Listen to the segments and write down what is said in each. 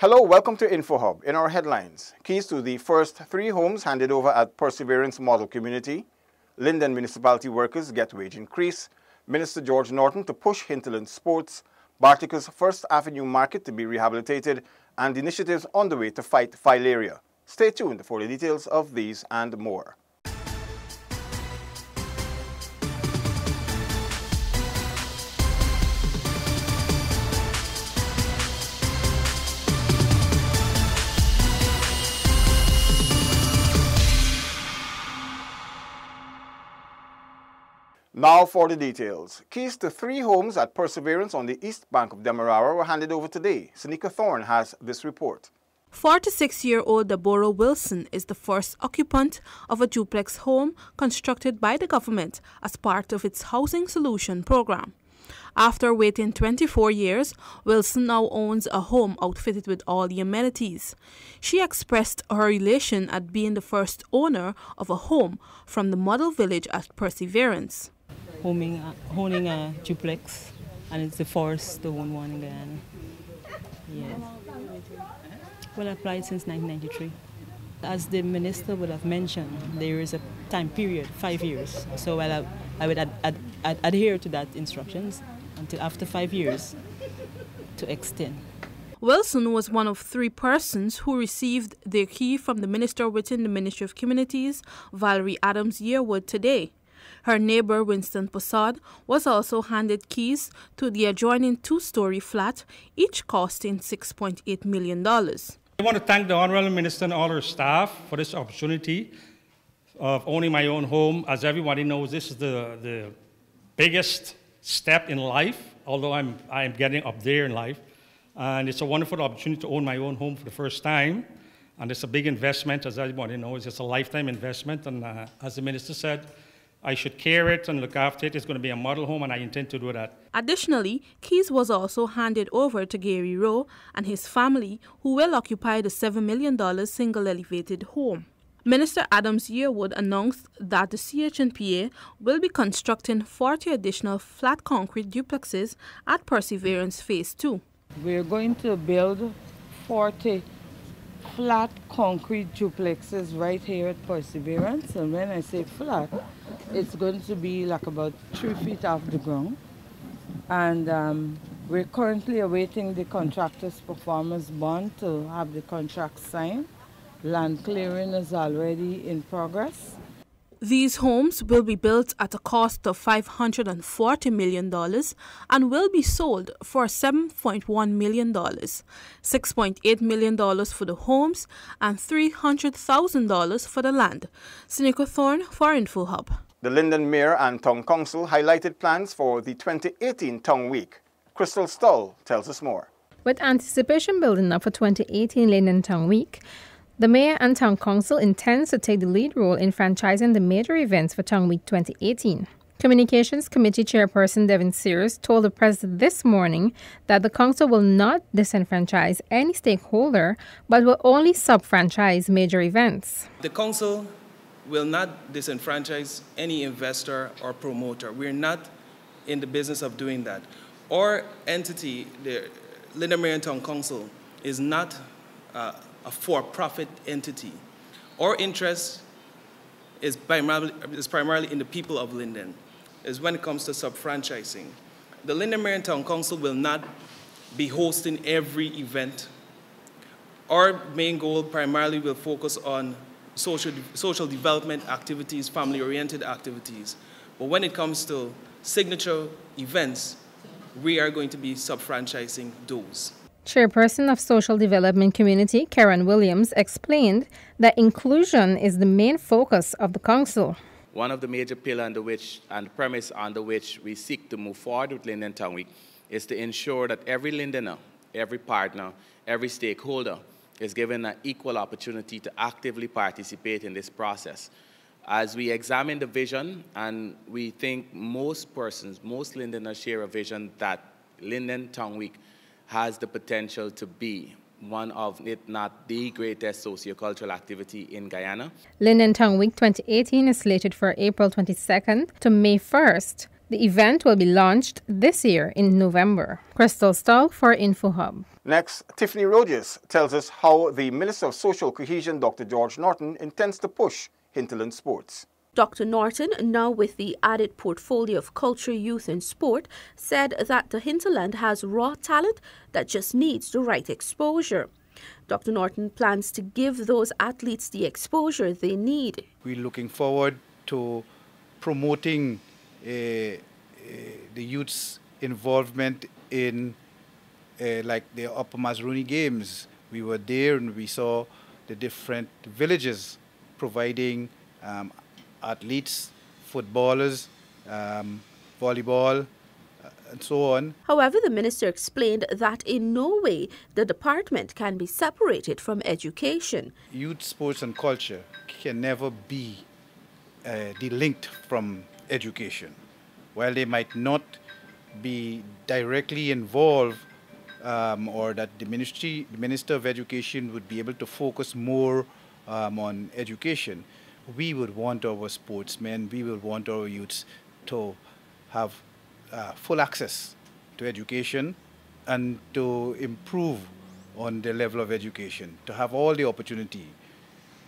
Hello, welcome to InfoHub. In our headlines, keys to the first 3 homes handed over at Perseverance Model Community, Lynden municipality workers get wage increase, Minister George Norton to push hinterland sports, Barticus First Avenue Market to be rehabilitated, and initiatives on the way to fight filaria. Stay tuned for the details of these and more. Now for the details. Keys to 3 homes at Perseverance on the east bank of Demerara were handed over today. Seneca Thorne has this report. 46-year-old Deborah Wilson is the first occupant of a duplex home constructed by the government as part of its Housing Solution program. After waiting 24 years, Wilson now owns a home outfitted with all the amenities. She expressed her elation at being the first owner of a home from the model village at Perseverance. Owning a duplex, and it's the first to own one in Guyana. Yes. Well, I applied since 1993. As the minister would have mentioned, there is a time period, 5 years. So I would adhere to that instructions until after 5 years to extend. Wilson was one of 3 persons who received their key from the minister within the Ministry of Communities, Valerie Adams Yearwood, today. Her neighbor, Winston Posad, was also handed keys to the adjoining 2-story flat, each costing $6.8 million. I want to thank the Honorable Minister and all her staff for this opportunity of owning my own home. As everybody knows, this is the biggest step in life, although I'm getting up there in life. And it's a wonderful opportunity to own my own home for the first time. And it's a big investment, as everybody knows. It's a lifetime investment. And as the minister said, I should care it and look after it. It's going to be a model home, and I intend to do that. Additionally, keys was also handed over to Gary Rowe and his family, who will occupy the $7 million single-elevated home. Minister Adams Yearwood announced that the CHNPA will be constructing 40 additional flat concrete duplexes at Perseverance Phase 2. We're going to build 40 flat concrete duplexes right here at Perseverance, and when I say flat, it's going to be like about 3 feet off the ground. And we're currently awaiting the contractor's performance bond to have the contract signed. Land clearing is already in progress. These homes will be built at a cost of $540 million and will be sold for $7.1 million, $6.8 million for the homes and $300,000 for the land. Seneca Thorne for InfoHub. The Lynden Mayor and Tongue Council highlighted plans for the 2018 Tongue Week. Crystal Stoll tells us more. With anticipation building up for 2018 Lynden Tongue Week, the Mayor and Town Council intends to take the lead role in franchising the major events for Tongue Week 2018. Communications Committee Chairperson Devin Sears told the press this morning that the council will not disenfranchise any stakeholder, but will only sub-franchise major events. The council will not disenfranchise any investor or promoter. We're not in the business of doing that. Our entity, the Lynden Mayor and Town Council, is not a for-profit entity. Our interest is primarily in the people of Lynden, is when it comes to sub-franchising. The Lynden Mayor and Town Council will not be hosting every event. Our main goal primarily will focus on social development activities, family-oriented activities. But when it comes to signature events, we are going to be sub-franchising those. Chairperson of Social Development Community, Karen Williams, explained that inclusion is the main focus of the council. One of the major pillars under which, and the premise under which we seek to move forward with Lynden Tongue Week is to ensure that every Lyndener, every partner, every stakeholder is given an equal opportunity to actively participate in this process. As we examine the vision, and we think most persons, most Lyndeners share a vision that Lynden Tongue Week has the potential to be one of, if not the greatest sociocultural activity in Guyana. Lynden Tongue Week 2018 is slated for April 22nd to May 1st. The event will be launched this year in November. Crystal Stoll for InfoHub. Next, Tiffany Rogers tells us how the Minister of Social Cohesion, Dr. George Norton, intends to push hinterland sports. Dr. Norton, now with the added portfolio of culture, youth and sport, said that the hinterland has raw talent that just needs the right exposure. Dr. Norton plans to give those athletes the exposure they need. We're looking forward to promoting the youth's involvement in like the Upper Mazruni Games. We were there and we saw the different villages providing athletes, footballers, volleyball, and so on. However, the minister explained that in no way the department can be separated from education. Youth, sports and culture can never be delinked from education. While they might not be directly involved, or that the Minister of Education would be able to focus more on education, we would want our sportsmen, we would want our youths to have full access to education and to improve on the level of education, to have all the opportunity.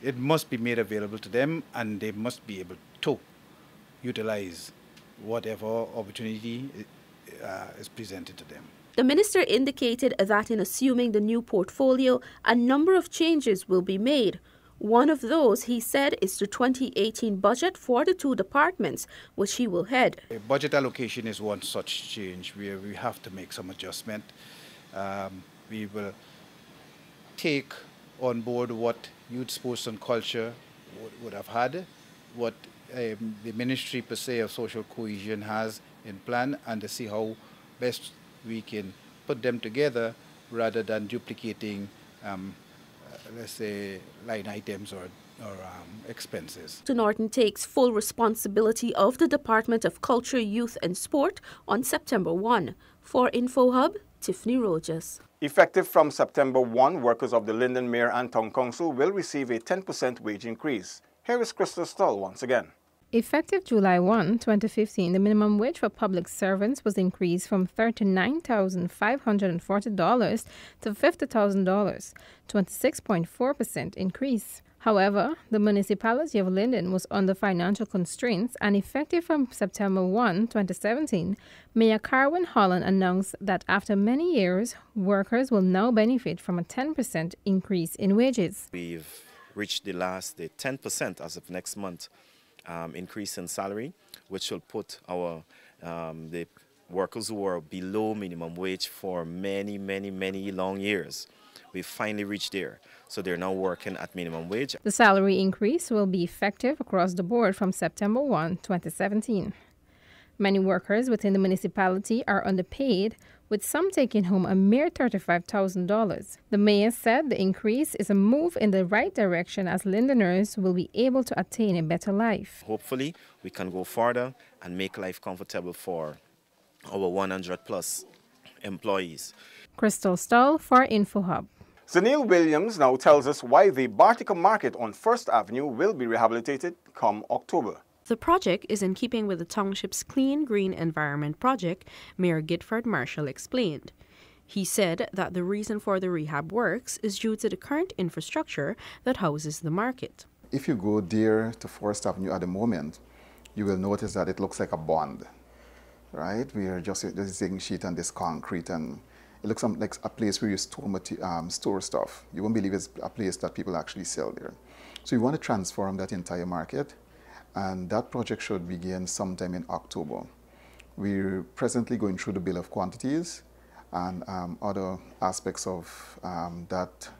It must be made available to them and they must be able to utilize whatever opportunity is presented to them. The minister indicated that in assuming the new portfolio, a number of changes will be made. One of those, he said, is the 2018 budget for the two departments, which he will head. Budget allocation is one such change where we have to make some adjustment. We will take on board what youth, sports and culture would have had, what the Ministry per se of Social Cohesion has in plan, and to see how best we can put them together rather than duplicating let's say, line items or expenses. Dr. Norton takes full responsibility of the Department of Culture, Youth and Sport on September 1. For InfoHub, Tiffany Rogers. Effective from September 1, workers of the Lynden Mayor and Town Council will receive a 10% wage increase. Here is Crystal Stull once again. Effective July 1, 2015, the minimum wage for public servants was increased from $39,540 to $50,000, 26.4% increase. However, the municipality of Lynden was under financial constraints, and effective from September 1, 2017, Mayor Carwin Holland announced that after many years, workers will now benefit from a 10% increase in wages. We've reached the 10% as of next month. Increase in salary, which will put our the workers who are below minimum wage for many long years. We've finally reached there, so they're now working at minimum wage. The salary increase will be effective across the board from September 1, 2017. Many workers within the municipality are underpaid, with some taking home a mere $35,000. The mayor said the increase is a move in the right direction as Lyndeners will be able to attain a better life. Hopefully, we can go further and make life comfortable for our 100+ employees. Crystal Stull for InfoHub. Zanil Williams now tells us why the Bartica Market on 1st Avenue will be rehabilitated come October. The project is in keeping with the township's Clean Green Environment project, Mayor Gitford Marshall explained. He said that the reason for the rehab works is due to the current infrastructure that houses the market. If you go there to 1st Avenue at the moment, you will notice that it looks like a bond, right? We are just this zinc sheet and this concrete, and it looks like a place where you store stuff. You won't believe it's a place that people actually sell there. So we want to transform that entire market. And that project should begin sometime in October. We're presently going through the bill of quantities and other aspects of that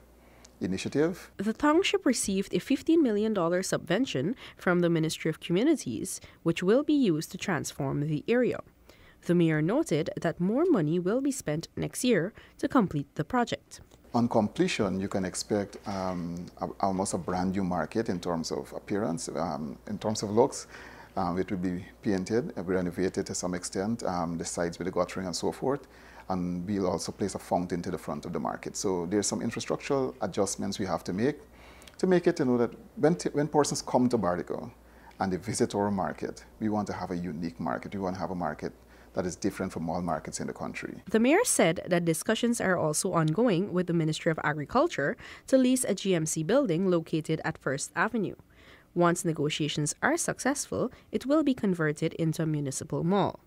initiative. The township received a $15 million subvention from the Ministry of Communities, which will be used to transform the area. The mayor noted that more money will be spent next year to complete the project. On completion, you can expect almost a brand new market in terms of appearance, in terms of looks. It will be painted, renovated to some extent, the sides with the guttering and so forth. And we'll also place a fountain to the front of the market. So there's some infrastructural adjustments we have to make it, you know, that when persons come to Bartica and they visit our market, we want to have a unique market. We want to have a market that is different from all markets in the country. The mayor said that discussions are also ongoing with the Ministry of Agriculture to lease a GMC building located at First Avenue. Once negotiations are successful, it will be converted into a municipal mall.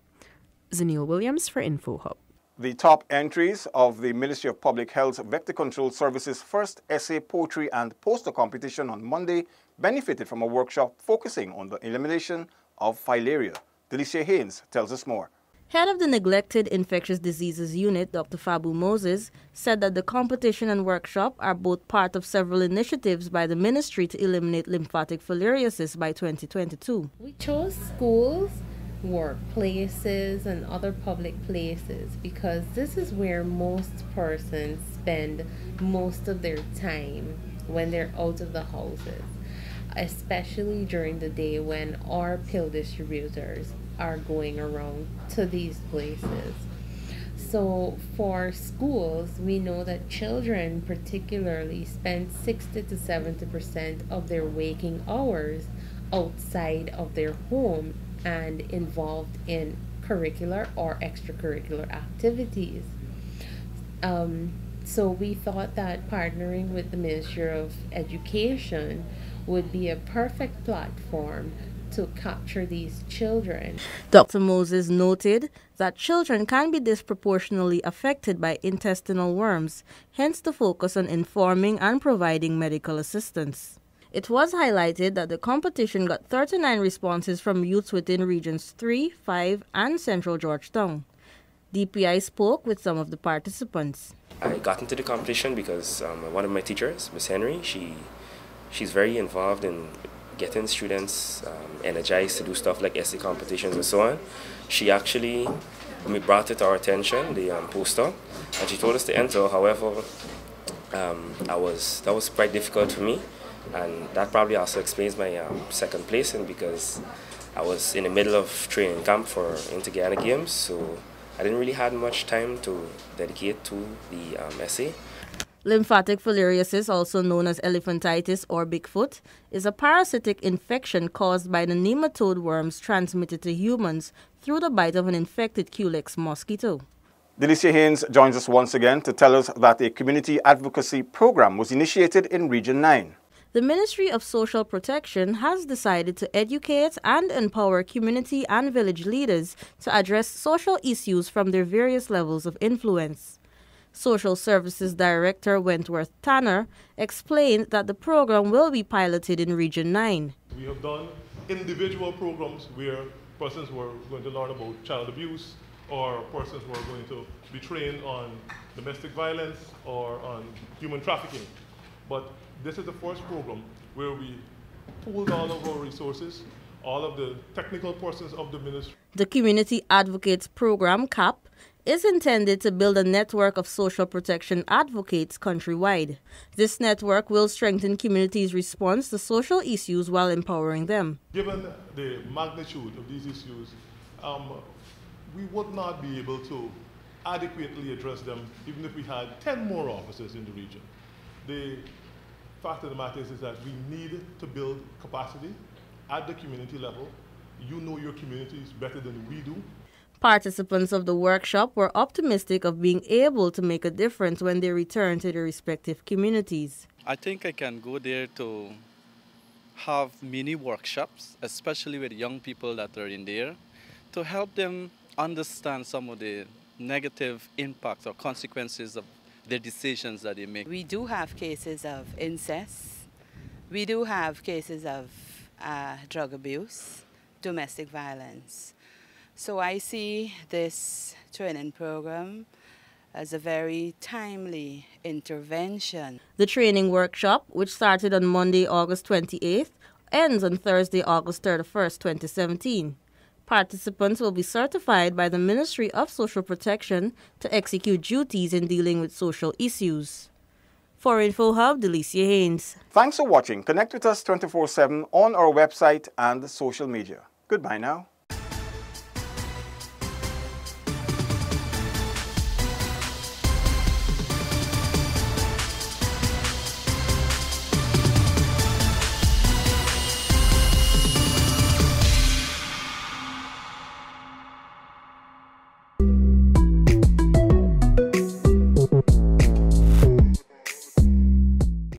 Zanil Williams for InfoHub. The top entries of the Ministry of Public Health's Vector Control Service's first essay, poetry and poster competition on Monday benefited from a workshop focusing on the elimination of filaria. Delicia Haynes tells us more. Head of the Neglected Infectious Diseases Unit, Dr. Fabu Moses, said that the competition and workshop are both part of several initiatives by the ministry to eliminate lymphatic filariasis by 2022. We chose schools, workplaces, and other public places because this is where most persons spend most of their time when they're out of the houses, especially during the day when our pill distributors are going around to these places. So for schools, we know that children particularly spend 60 to 70% of their waking hours outside of their home and involved in curricular or extracurricular activities. So we thought that partnering with the Ministry of Education would be a perfect platform to capture these children. Dr. Moses noted that children can be disproportionately affected by intestinal worms, hence the focus on informing and providing medical assistance. It was highlighted that the competition got 39 responses from youths within Regions 3, 5, and Central Georgetown. DPI spoke with some of the participants. I got into the competition because one of my teachers, Miss Henry, she's very involved in getting students energized to do stuff like essay competitions and so on. She actually brought it to our attention, the poster, and she told us to enter. However, that was quite difficult for me. And that probably also explains my second placing because I was in the middle of training camp for Inter-Guyana Games, so I didn't really have much time to dedicate to the essay. Lymphatic filariasis, also known as elephantitis or Bigfoot, is a parasitic infection caused by the nematode worms transmitted to humans through the bite of an infected Culex mosquito. Delicia Haynes joins us once again to tell us that a community advocacy program was initiated in Region 9. The Ministry of Social Protection has decided to educate and empower community and village leaders to address social issues from their various levels of influence. Social Services Director Wentworth Tanner explained that the program will be piloted in Region 9. We have done individual programs where persons were going to learn about child abuse or persons were going to be trained on domestic violence or on human trafficking. But this is the first program where we pooled all of our resources, all of the technical persons of the ministry. The Community Advocates Program, CAP, is intended to build a network of social protection advocates countrywide. This network will strengthen communities' response to social issues while empowering them. Given the magnitude of these issues, we would not be able to adequately address them even if we had 10 more officers in the region. The fact of the matter is that we need to build capacity at the community level. You know your communities better than we do. Participants of the workshop were optimistic of being able to make a difference when they return to their respective communities. I think I can go there to have mini workshops, especially with young people that are in there, to help them understand some of the negative impacts or consequences of the decisions that they make. We do have cases of incest. We do have cases of drug abuse, domestic violence. So I see this training program as a very timely intervention. The training workshop, which started on Monday, August 28th, ends on Thursday, August 31st, 2017. Participants will be certified by the Ministry of Social Protection to execute duties in dealing with social issues. For InfoHub, Delicia Haynes. Thanks for watching. Connect with us 24/7 on our website and social media. Goodbye now.